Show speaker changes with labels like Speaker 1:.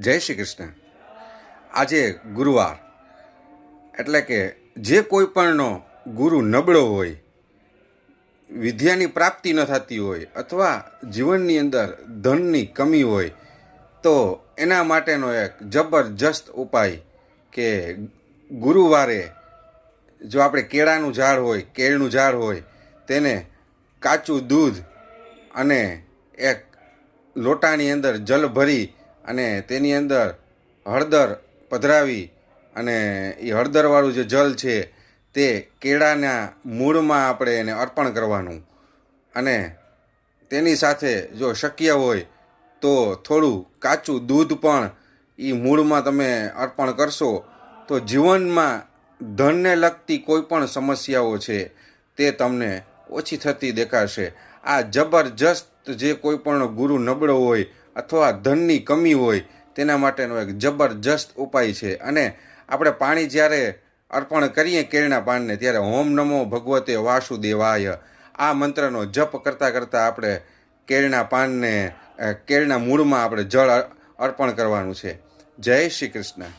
Speaker 1: જય શ્રી કૃષ્ણ. આજે ગુરુવાર એટલે કે જે કોઈ પણનો ગુરુ નબળો હોય, વિદ્યાની પ્રાપ્તિ ન થતી હોય અથવા જીવનની અંદર ધનની કમી હોય તો એના માટેનો એક જબરજસ્ત ઉપાય કે ગુરુવારે જો આપણે કેળાનું ઝાડ હોય, કેળનું ઝાડ હોય, તેને કાચું દૂધ અને એક લોટાની અંદર જલ ભરી અને તેની અંદર હળદર પધરાવી અને એ હળદરવાળું જે જલ છે તે કેળાના મૂળમાં આપણે એને અર્પણ કરવાનું અને તેની સાથે જો શક્ય હોય તો થોડું કાચું દૂધ પણ એ મૂળમાં તમે અર્પણ કરશો તો જીવનમાં ધનને લગતી કોઈ પણ સમસ્યાઓ છે તે તમને ઓછી થતી દેખાશે. આ જબરજસ્ત જે કોઈ પણ ગુરુ નબળો હોય અથવા ધનની કમી હોય તેના માટેનો એક જબરજસ્ત ઉપાય છે. અને આપણે પાણી જ્યારે અર્પણ કરીએ કેળના પાનને ત્યારે ઓમ નમો ભગવતે વાસુદેવાય આ મંત્રનો જપ કરતાં કરતાં આપણે કેળના પાનને કેળના મૂળમાં આપણે જળ અર્પણ કરવાનું છે. જય શ્રી કૃષ્ણ.